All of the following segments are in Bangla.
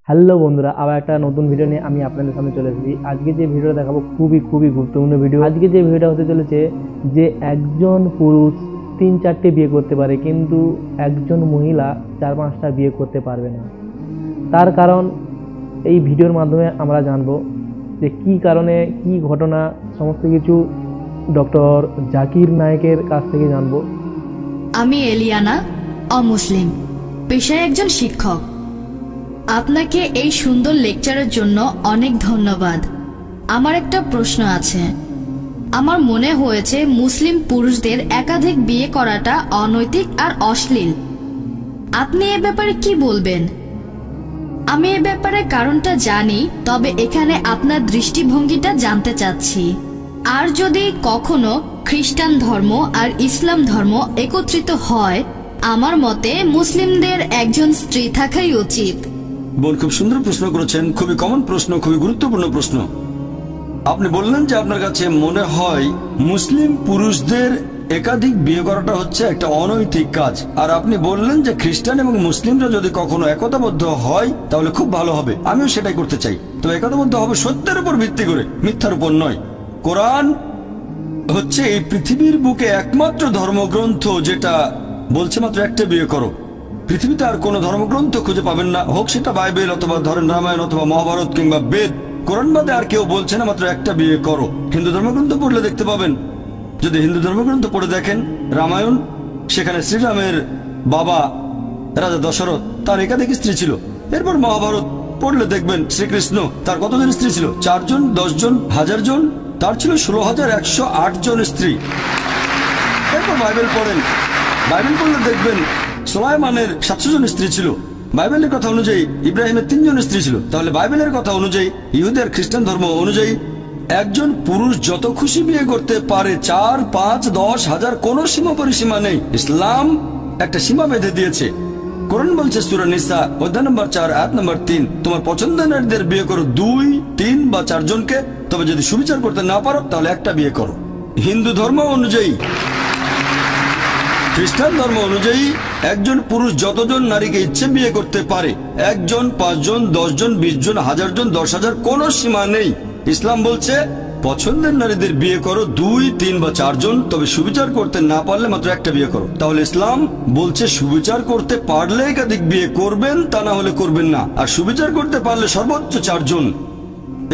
হ্যালো বন্ধুরা, আবার একটা নতুন ভিডিও নিয়ে আমি আপনাদের সামনে চলে এসেছি। আজকে যে ভিডিওটা দেখাবো খুবই গুরুত্বপূর্ণ ভিডিও। আজকে যে ভিডিওটা হতে চলেছে যে একজন পুরুষ 3-4টে বিয়ে করতে পারে, কিন্তু একজন মহিলা 4-5টা বিয়ে করতে পারবে না। তার কারণ এই ভিডিওর মাধ্যমে আমরা জানবো যে কি কারণে, কি ঘটনা, সমস্ত কিছু ডক্টর জাকির নায়েকের কাছ থেকে জানবো। আমি এলিয়ানা, অমুসলিম, পেশায় একজন শিক্ষক। আপনাকে এই সুন্দর লেকচারের জন্য অনেক ধন্যবাদ। আমার একটা প্রশ্ন আছে। আমার মনে হয়েছে মুসলিম পুরুষদের একাধিক বিয়ে করাটা অনৈতিক আর অশ্লীল। আপনি এ ব্যাপারে কি বলবেন? আমি এ ব্যাপারে কারণটা জানি, তবে এখানে আপনার দৃষ্টিভঙ্গিটা জানতে চাচ্ছি। আর যদি কখনো খ্রিস্টান ধর্ম আর ইসলাম ধর্ম একত্রিত হয়, আমার মতে মুসলিমদের একজন স্ত্রী থাকাই উচিত। বোন, খুব সুন্দর প্রশ্ন করেছেন, খুবই কমন প্রশ্ন, খুবই গুরুত্বপূর্ণ প্রশ্ন। আপনি বললেন যে আপনার কাছে মনে হয় মুসলিম পুরুষদের একাধিক বিয়ে করাটা হচ্ছে একটা অনৈতিক কাজ, আর আপনি বললেন যে খ্রিস্টান এবং মুসলিমরা যদি কখনো একতাবদ্ধ হয় তাহলে খুব ভালো হবে। আমিও সেটাই করতে চাই। তো একতাবদ্ধ হবে সত্যের উপর ভিত্তি করে, মিথ্যার উপর নয়। কোরআন হচ্ছে এই পৃথিবীর বুকে একমাত্র ধর্মগ্রন্থ যেটা বলছে মাত্র একটা বিয়ে করো। পৃথিবীতে আর কোনো ধর্মগ্রন্থ খুঁজে পাবেন না, হোক সেটা বাইবেল অথবা ধরেন রামায়ণ অথবা মহাভারত কিংবা বেদ, কোরআন বাদে আর কেউ বলছে না মাত্র একটা বিয়ে করো। হিন্দু ধর্মগ্রন্থ পড়লে দেখতে পাবেন, যদি হিন্দু ধর্মগ্রন্থ পড়ে দেখেন রামায়ণ, সেখানে শ্রীরামের বাবা রাজা দশরথ, তার একাধিক স্ত্রী ছিল। এরপর মহাভারত পড়লে দেখবেন শ্রীকৃষ্ণ, তার কতজন স্ত্রী ছিল? 4 জন, 10 জন, 1000 জন, তার ছিল 16,108 জন স্ত্রী। এরপর বাইবেল পড়েন, বাইবেল পড়লে দেখবেন সুলাইমানের 700 জন স্ত্রী ছিল। বাইবেলের কথা অনুযায়ী ইব্রাহিমের 3 জন স্ত্রী ছিল। তাহলে বাইবেলের কথা অনুযায়ী, ইহুদি আর খ্রিস্টান ধর্ম অনুযায়ী একজন পুরুষ যত খুশি বিয়ে করতে পারে, 4, 5, 10, 1000, কোনো সীমা পরিসীমা নেই। ইসলাম একটা সীমা বেঁধে দিয়েছে। কোরআন বলছে সূরা নিসা অধ্যায় নম্বর 4 আয়াত নম্বর 3, তোমার পছন্দের নারীদের বিয়ে করো 2, 3 বা 4 জনকে, তবে যদি সুবিচার করতে না পারো তাহলে একটা বিয়ে করো। হিন্দু ধর্ম অনুযায়ী, খ্রিস্টান ধর্ম অনুযায়ী একজন পুরুষ যতজন নারীকে ইচ্ছে বিয়ে করতে পারে, 1 জন, 5 জন, 10 জন, 20 জন, 1000 জন, 10,000, কোনো সীমা নেই। ইসলাম বলছে পছন্দের নারীদের বিয়ে করো 2, 3 বা 4 জন, তবে সুবিচার করতে না পারলে মাত্র একটা বিয়ে করো। তাহলে ইসলাম বলছে সুবিচার করতে পারলে একাধিক বিয়ে করবেন, তা না হলে করবেন না, আর সুবিচার করতে পারলে সর্বোচ্চ 4 জন।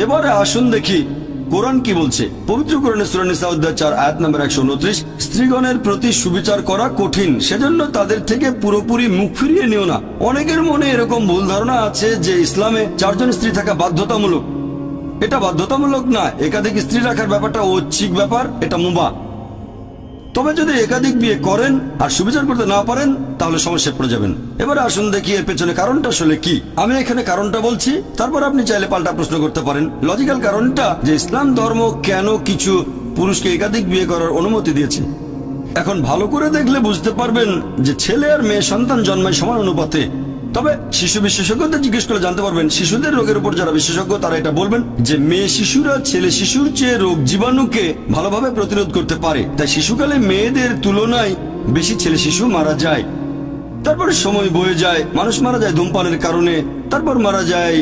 এবারে আসুন দেখি কোরআন কি বলছে। পবিত্র কোরআনে সূরা নিসা অধ্যায় 4 আয়াত নম্বর 129, স্ত্রীগণের প্রতি সুবিচার করা কঠিন, সেজন্য তাদের থেকে পুরোপুরি মুখ ফিরিয়ে নিও না। অনেকের মনে এরকম ভুল ধারণা আছে যে ইসলামে 4 জন স্ত্রী থাকা বাধ্যতামূলক। এটা বাধ্যতামূলক না, একাধিক স্ত্রী রাখার ব্যাপারটা ঐচ্ছিক ব্যাপার, এটা মুবাহ। তবে যদি একাধিক বিয়ে করেন আর সুবিচার করতে না পারেন তাহলে সমস্যায় পড়ে যাবেন। এবারে আসুন দেখি এর পেছনে কারণটা আসলে কি। আমি এখানে কারণটা বলছি, তারপর আপনি চাইলে পাল্টা প্রশ্ন করতে পারেন। লজিক্যাল কারণটা যে ইসলাম ধর্ম কেন কিছু পুরুষকে একাধিক বিয়ে করার অনুমতি দিয়েছে। এখন ভালো করে দেখলে বুঝতে পারবেন যে ছেলে আর মেয়ে সন্তান জন্মায় সমান অনুপাতে। তবে শিশু বিশেষজ্ঞদের জিজ্ঞেস করে জানতে পারবেন, শিশুদের রোগের উপর যারা বিশেষজ্ঞ তারা এটা বলবেন যে মেয়ে শিশুরা ছেলে শিশুর চেয়ে রোগ জীবাণুকে ভালোভাবে প্রতিরোধ করতে পারে, তাই শিশুকালে মেয়েদের তুলনায় বেশি ছেলে শিশু মারা যায়। তারপরে সময় বয়ে যায়, মানুষ মারা যায় ধূমপানের কারণে, তারপর মারা যায়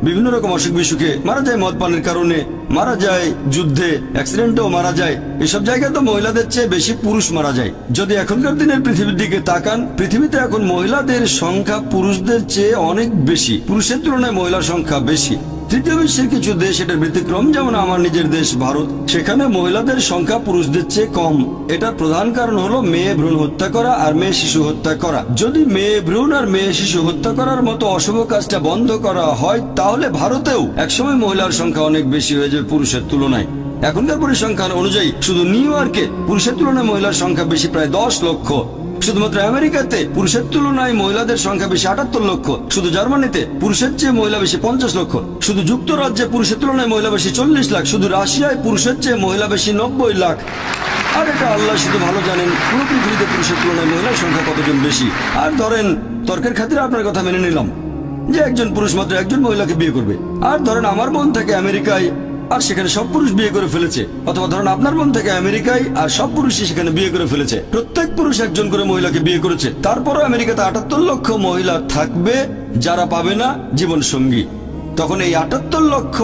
বিভিন্ন রকম অসুখ বিসুখে, মারা যায় মদ পানের কারণে, মারা যায় যুদ্ধে, অ্যাক্সিডেন্টেও মারা যায়। এসব জায়গায় তো মহিলাদের চেয়ে বেশি পুরুষ মারা যায়। যদি এখনকার দিনের পৃথিবীর দিকে তাকান, পৃথিবীতে এখন মহিলাদের সংখ্যা পুরুষদের চেয়ে অনেক বেশি, পুরুষের তুলনায় মহিলার সংখ্যা বেশি। তৃতীয় বিশ্বের কিছু দেশ এটার ব্যতিক্রম, যেমন আমার নিজের দেশ ভারত, সেখানে মহিলাদের সংখ্যা পুরুষদের চেয়ে কম। এটার প্রধান কারণ হলো মেয়ে ভ্রূণ হত্যা করা আর মেয়ে শিশু হত্যা করা। যদি মেয়ে ভ্রূণ আর মেয়ে শিশু হত্যা করার মতো অশুভ কাজটা বন্ধ করা হয় তাহলে ভারতেও একসময় মহিলার সংখ্যা অনেক বেশি হয়ে যাবে পুরুষের তুলনায়। এখনকার পরিসংখ্যান অনুযায়ী শুধু নিউ ইয়র্কে পুরুষের তুলনায় মহিলার সংখ্যা বেশি, প্রায় 10 লক্ষ। শুধুমাত্র আমেরিকাতে পুরুষের তুলনায় মহিলাদের সংখ্যা বেশি 78 লক্ষ। শুধু জার্মানিতে পুরুষের চেয়ে মহিলা বেশি 50 লক্ষ। শুধু যুক্তরাজ্যে পুরুষের তুলনায় মহিলা বেশি 40 লাখ। শুধু রাশিয়ায় পুরুষের চেয়ে মহিলা বেশি 90 লাখ। আর এটা আল্লাহ শুধু ভালো জানেন পুরো পৃথিবীতে পুরুষের তুলনায় মহিলার সংখ্যা কতজন বেশি। আর ধরেন তর্কের খাতিরে আপনার কথা মেনে নিলাম যে একজন পুরুষ মাত্র একজন মহিলাকে বিয়ে করবে। আর ধরেন আমার বোন থাকে আমেরিকায়, আর সেখানে সব পুরুষ বিয়ে করে ফেলেছে, অথবা ধরুন আপনার বোন থেকে আমেরিকায় আর সব পুরুষই সেখানে বিয়ে করে ফেলেছে, প্রত্যেক পুরুষ একজন করে মহিলাকে বিয়ে করেছে, তারপরও আমেরিকাতে 78 লক্ষ মহিলা থাকবে যারা পাবে না জীবন সঙ্গী। তখন এই 78 লক্ষ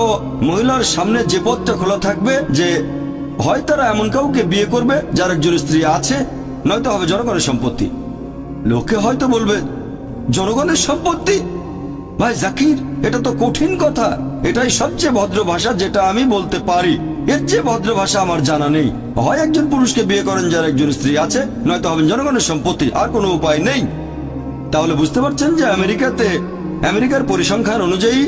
মহিলার সামনে যে পথটা খোলা থাকবে যে হয় তারা এমন কাউকে বিয়ে করবে যার একজন স্ত্রী আছে, নয়তো হবে জনগণের সম্পত্তি। লোকে হয়তো বলবে জনগণের সম্পত্তি, ভাই জাকির এটা তো কঠিন কথা, এটাই সবচেয়ে ভদ্র ভাষা যেটা আমি বলতে পারি, এর চেয়ে ভদ্র ভাষা আমার জানা নেই। হয় একজন পুরুষকে বিয়ে করেন যার একজন স্ত্রী আছে, নয়তো হবেন জনগণের সম্পত্তি, আর কোনো উপায় নেই। তাহলে বুঝতে পারছেন যে আমেরিকার পরিসংখ্যান অনুযায়ী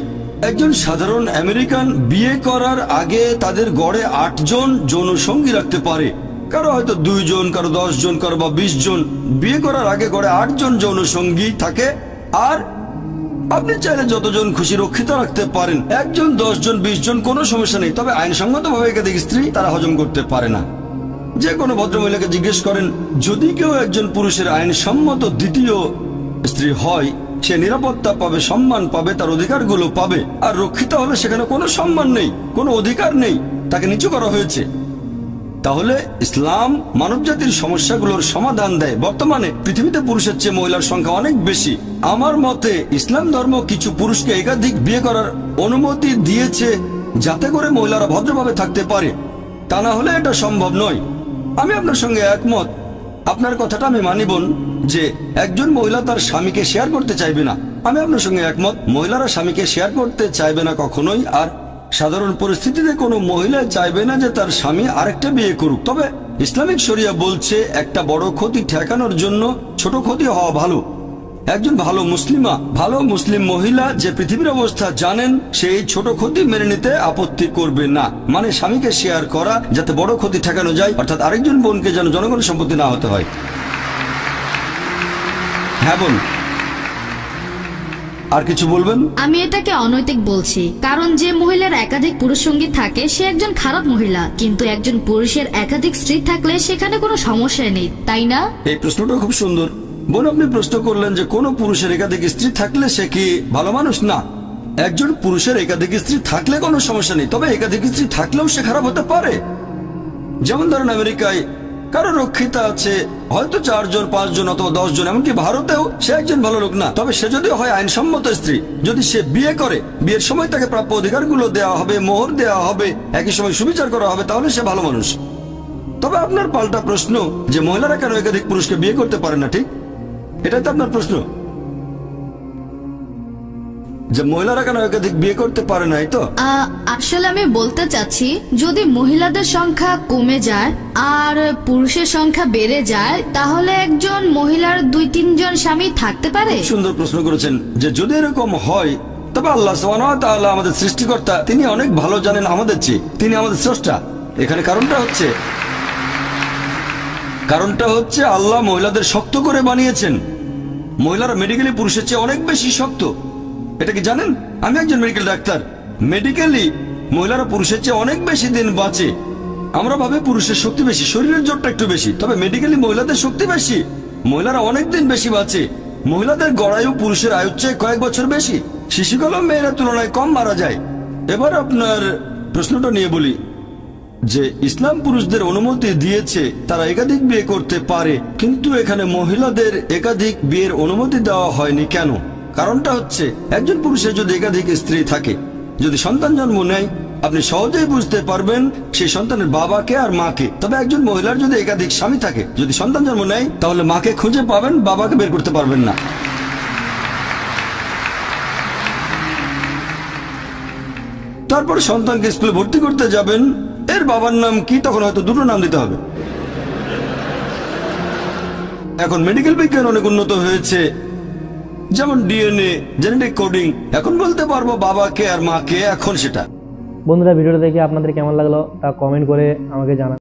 একজন সাধারণ আমেরিকান বিয়ে করার আগে তাদের গড়ে 8 জন যৌন সঙ্গী রাখতে পারে, কারো হয়তো 2 জন, কারো 10 জন, কারো বা 20 জন। বিয়ে করার আগে গড়ে 8 জন যৌন সঙ্গী থাকে, আর আপনি চাইলে যতজন খুশি রক্ষিত রাখতে পারেন, 1 জন, 10 জন, 20 জন, কোনো সমস্যা নেই। তবে আইনসঙ্গতভাবে একাধিক স্ত্রী তারা হজম করতে পারে না। যে কোনো ভদ্রমহিলাকে জিজ্ঞেস করেন, যদি কেউ একজন পুরুষের আইনসম্মত দ্বিতীয় স্ত্রী হয়, সে নিরাপত্তা পাবে, সম্মান পাবে, তার অধিকারগুলো পাবে। আর রক্ষিত হলে সেখানে কোনো সম্মান নেই, কোনো অধিকার নেই, তাকে নিচু করা হয়েছে। তাহলে ইসলাম মানবজাতির সমস্যাগুলোর সমাধান দেয়। বর্তমানে পৃথিবীতে পুরুষের চেয়ে মহিলার সংখ্যা অনেক বেশি। আমার মতে ইসলাম ধর্ম কিছু পুরুষকে একাধিক বিয়ে করার অনুমতি দিয়েছে যাতে করে মহিলারা ভদ্রভাবে থাকতে পারে, তা না হলে এটা সম্ভব নয়। আমি আপনার সঙ্গে একমত, আপনার কথাটা আমি মানি বোন, যে একজন মহিলা তার স্বামীকে শেয়ার করতে চাইবে না। আমি আপনার সঙ্গে একমত, মহিলারা স্বামীকে শেয়ার করতে চাইবে না কখনোই। আর সাধারণ পরিস্থিতিতে কোনো মহিলা চাইবে না যে তার স্বামী আরেকটা বিয়ে করুক। তবে ইসলামিক শরিয়া বলছে একটা বড় ক্ষতি ঠেকানোর জন্য ছোট ক্ষতি হওয়া ভালো। একজন ভালো মুসলিম মহিলা যে পৃথিবীর অবস্থা জানেন, সেই ছোট ক্ষতি মেনে নিতে আপত্তি করবে না। মানে স্বামীকে শেয়ার করা যাতে বড় ক্ষতি ঠেকানো যায়, অর্থাৎ আরেকজন বোনকে যেন জনগণের সম্পত্তি না হতে হয়। হ্যাঁ বোন, আর কিছু বলবেন? আমি এটাকে অনৈতিক বলছি, কারণ যে মহিলার একাধিক পুরুষ সঙ্গী থাকে সে একজন খারাপ মহিলা, কিন্তু একজন পুরুষের একাধিক স্ত্রী থাকলে সেখানে কোনো সমস্যা নেই, তাই না? এই প্রশ্নটা খুব সুন্দর বোন। আপনি প্রশ্ন করলেন যে কোন পুরুষের একাধিক স্ত্রী থাকলে সে কি ভালো মানুষ? না, একজন পুরুষের একাধিক স্ত্রী থাকলে কোনো সমস্যা নেই, তবে একাধিক স্ত্রী থাকলেও সে খারাপ হতে পারে। যেমন ধরেন আমেরিকায় কারো রক্ষিতা আছে হয়তো 4 জন, 5 জন অথবা 10 জন, এমনকি ভারতেও সে একজন ভালো লোক না। তবে সে যদি হয় আইনসম্মত স্ত্রী, যদি সে বিয়ে করে, বিয়ের সময় তাকে প্রাপ্য অধিকারগুলো দেওয়া হবে, মোহর দেওয়া হবে, একই সময় সুবিচার করা হবে, তাহলে সে ভালো মানুষ। তবে আপনার পাল্টা প্রশ্ন যে মহিলারা কেন একাধিক পুরুষকে বিয়ে করতে পারে না, ঠিক এটাই তো আপনার প্রশ্ন, যে মহিলারা কেন একাধিক বিয়ে করতে পারে না। তো আসলে আমি বলতে চাচ্ছি, যদি মহিলাদের সংখ্যা কমে যায় আর পুরুষের সংখ্যা বেড়ে যায়, তাহলে একজন মহিলার 2-3 জন স্বামী থাকতে পারে। সুন্দর প্রশ্ন করেছেন, যে যদি এরকম হয় তবে আল্লাহ সুবহানাহু ওয়া তাআলা আমাদের সৃষ্টিকর্তা, তিনি অনেক ভালো জানেন আমাদের চেয়ে, তিনি আমাদের স্রষ্টা। এখানে কারণটা হচ্ছে আল্লাহ মহিলাদের শক্ত করে বানিয়েছেন। মহিলারা মেডিকেলি পুরুষের চেয়ে অনেক বেশি শক্ত, এটা কি জানেন? আমি একজন মেডিকেল ডাক্তার। মেডিকেলি মহিলারা পুরুষের চেয়ে অনেক বেশি দিন বাঁচে। আমরা ভাবে পুরুষের শক্তি বেশি, শরীরের জোরটা একটু বেশি, তবে মেডিকেলি মহিলাদের শক্তি বেশি, মহিলারা অনেক দিন বেশি বাঁচে। মহিলাদের গড়ায়ু পুরুষের আয়ুর চেয়ে কয়েক বছর বেশি, শিশুকালও মেয়েরা তুলনায় কম মারা যায়। এবার আপনার প্রশ্নটা নিয়ে বলি, যে ইসলাম পুরুষদের অনুমতি দিয়েছে তারা একাধিক বিয়ে করতে পারে, কিন্তু এখানে মহিলাদের একাধিক বিয়ের অনুমতি দেওয়া হয়নি কেন? কারণটা হচ্ছে একজন পুরুষের যদি একাধিক স্ত্রী থাকে, যদি সন্তান জন্ম নেয়, আপনি সহজেই বুঝতে পারবেন সেই সন্তানের বাবাকে আর মাকে। তবে একজন মহিলার যদি একাধিক স্বামী থাকে, যদি সন্তান জন্ম নেয়, তাহলে মাকে খুঁজে পাবেন, বাবাকে বের করতে পারবেন না। তারপর সন্তানকে স্কুলে ভর্তি করতে যাবেন, এর বাবার নাম কি? তখন হয়তো 2টো নাম দিতে হবে। এখন মেডিকেল বিজ্ঞান অনেক উন্নত হয়েছে, যেমন ডিএনএ, জেনেটিক কোডিং, এখন বলতে পারবো বাবাকে আর মাকে। এখন সেটা বন্ধুরা, ভিডিওটা দেখে আপনাদের কেমন লাগলো তা কমেন্ট করে আমাকে জানান।